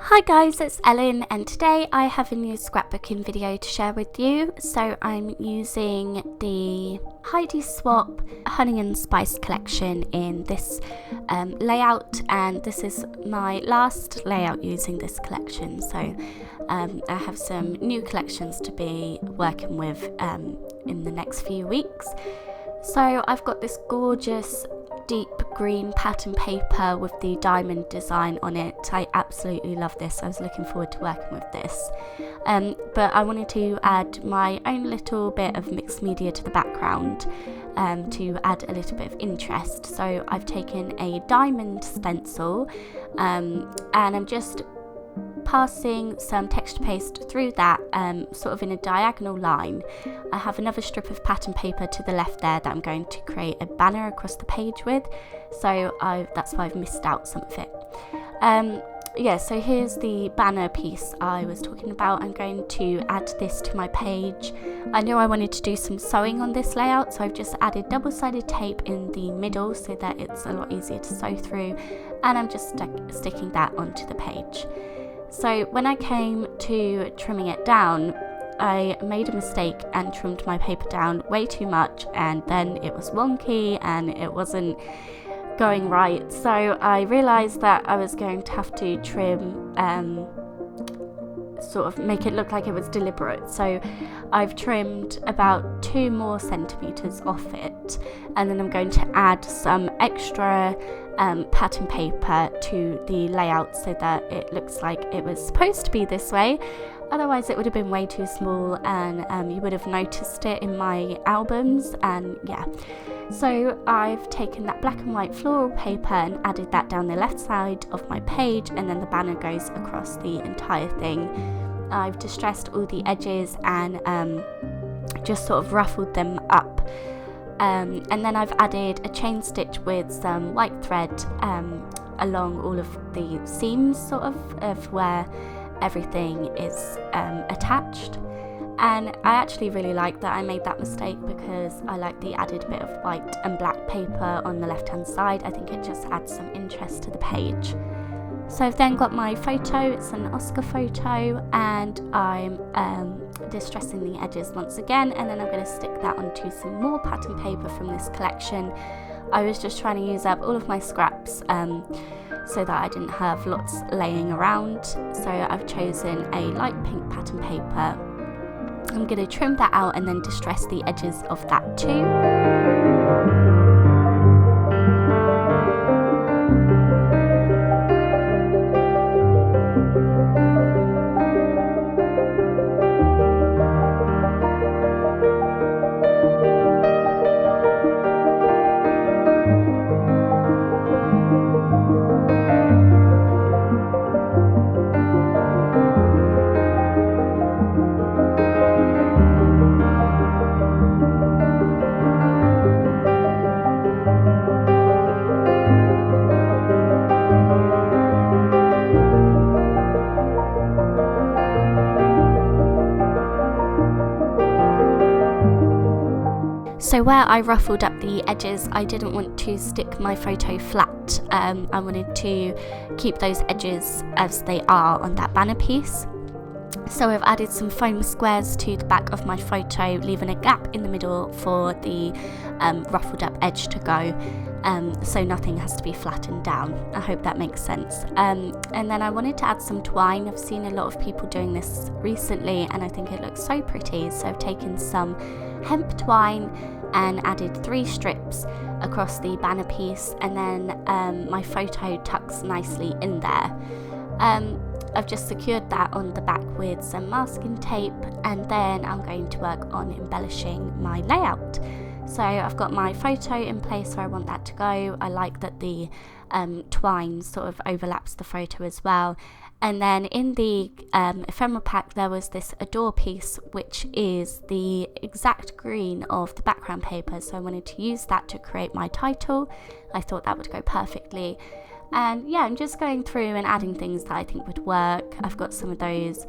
Hi guys, it's Ellen and today I have a new scrapbooking video to share with you. So I'm using the Heidi Swap Honey and Spice collection in this layout, and this is my last layout using this collection. So I have some new collections to be working with in the next few weeks. So I've got this gorgeous deep green pattern paper with the diamond design on it. I absolutely love this. I was looking forward to working with this. But I wanted to add my own little bit of mixed media to the background to add a little bit of interest. So I've taken a diamond stencil and I'm just passing some texture paste through that sort of in a diagonal line. I have another strip of pattern paper to the left there that I'm going to create a banner across the page with, so that's why I've missed out some of it. So here's the banner piece I was talking about. I'm going to add this to my page. I knew I wanted to do some sewing on this layout, so I've just added double-sided tape in the middle so that it's a lot easier to sew through, and I'm just sticking that onto the page. So when I came to trimming it down, I made a mistake and trimmed my paper down way too much, and then it was wonky and it wasn't going right. So I realised that I was going to have to trim, sort of make it look like it was deliberate. So I've trimmed about 2 more centimetres off it, and then I'm going to add some extra pattern paper to the layout so that it looks like it was supposed to be this way. Otherwise it would have been way too small, and you would have noticed it in my albums. And yeah, so I've taken that black and white floral paper and added that down the left side of my page, and then the banner goes across the entire thing. I've distressed all the edges and just sort of ruffled them up. And then I've added a chain stitch with some white thread along all of the seams sort of where everything is attached. And I actually really like that I made that mistake, because I like the added bit of white and black paper on the left hand side. I think it just adds some interest to the page. So I've then got my photo. It's an Oscar photo, and I'm distressing the edges once again, and then I'm going to stick that onto some more pattern paper from this collection. I was just trying to use up all of my scraps so that I didn't have lots laying around. So I've chosen a light pink pattern paper. I'm going to trim that out and then distress the edges of that too. So where I ruffled up the edges, I didn't want to stick my photo flat. I wanted to keep those edges as they are on that banner piece. So I've added some foam squares to the back of my photo, leaving a gap in the middle for the ruffled up edge to go, so nothing has to be flattened down. I hope that makes sense. And then I wanted to add some twine. I've seen a lot of people doing this recently and I think it looks so pretty. So I've taken some hemp twine and added 3 strips across the banner piece, and then my photo tucks nicely in there. I've just secured that on the back with some masking tape, and then I'm going to work on embellishing my layout. So I've got my photo in place where I want that to go. I like that the twine sort of overlaps the photo as well. And then in the ephemera pack there was this adore piece, which is the exact green of the background paper, so I wanted to use that to create my title. I thought that would go perfectly. And yeah, I'm just going through and adding things that I think would work. I've got some of those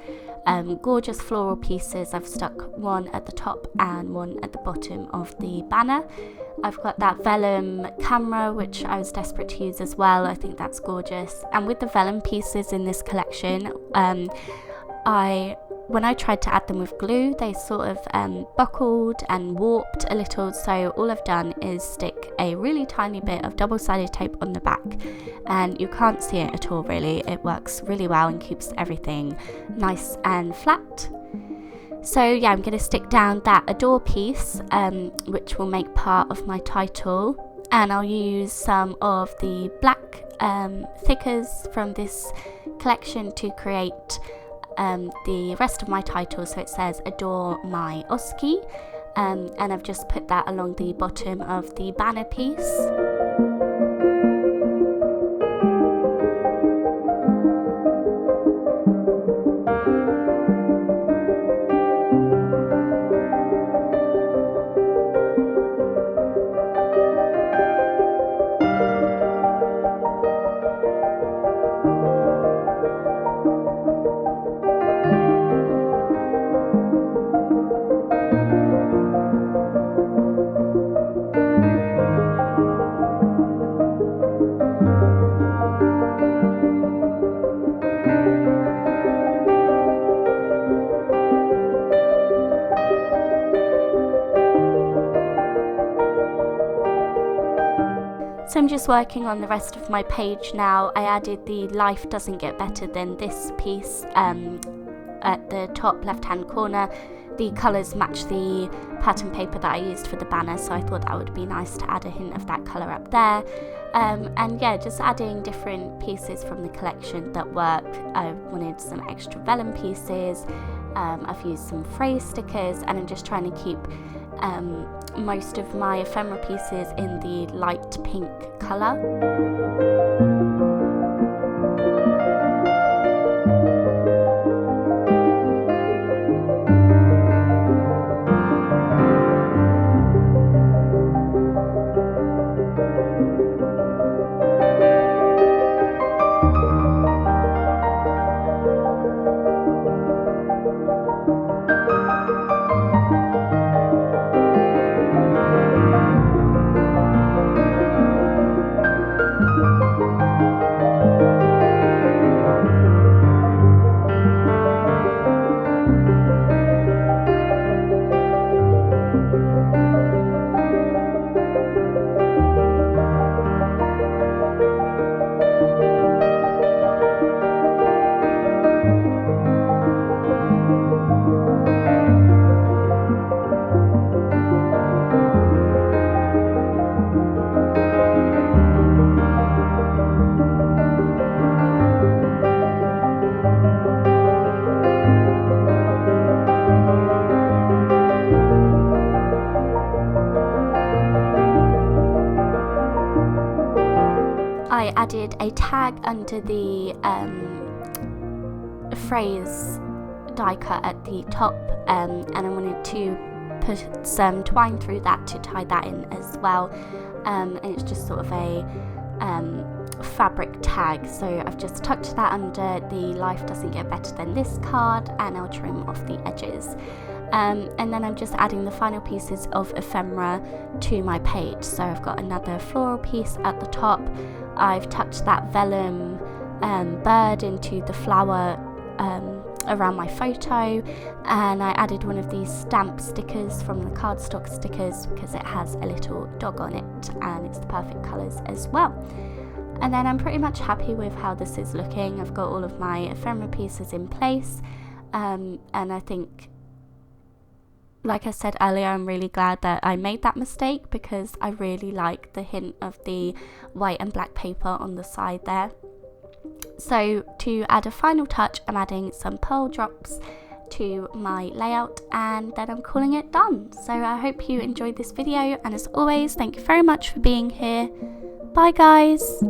gorgeous floral pieces. I've stuck one at the top and one at the bottom of the banner. I've got that vellum camera, which I was desperate to use as well. I think that's gorgeous. And with the vellum pieces in this collection, when I tried to add them with glue, they sort of buckled and warped a little, so all I've done is stick a really tiny bit of double-sided tape on the back, and you can't see it at all really. It works really well and keeps everything nice and flat. So yeah, I'm going to stick down that adore piece, which will make part of my title, and I'll use some of the black thickers from this collection to create the rest of my title. So it says adore my Oscy, and I've just put that along the bottom of the banner piece. So I'm just working on the rest of my page now. I added the life doesn't get better than this piece at the top left hand corner. The colours match the pattern paper that I used for the banner, so I thought that would be nice to add a hint of that colour up there. And yeah, just adding different pieces from the collection that work. I wanted some extra vellum pieces, I've used some phrase stickers, and I'm just trying to keep most of my ephemera pieces in the light pink colour. I added a tag under the phrase die cut at the top, and I wanted to put some twine through that to tie that in as well, and it's just sort of a fabric tag, so I've just tucked that under the life doesn't get better than this card, and I'll trim off the edges. And then I'm just adding the final pieces of ephemera to my page. So I've got another floral piece at the top. I've tucked that vellum bird into the flower around my photo, and I added one of these stamp stickers from the cardstock stickers because it has a little dog on it and it's the perfect colours as well. And then I'm pretty much happy with how this is looking. I've got all of my ephemera pieces in place, and I think, like I said earlier, I'm really glad that I made that mistake because I really like the hint of the white and black paper on the side there. So to add a final touch, I'm adding some pearl drops to my layout, and then I'm calling it done. So I hope you enjoyed this video, and as always, thank you very much for being here. Bye guys!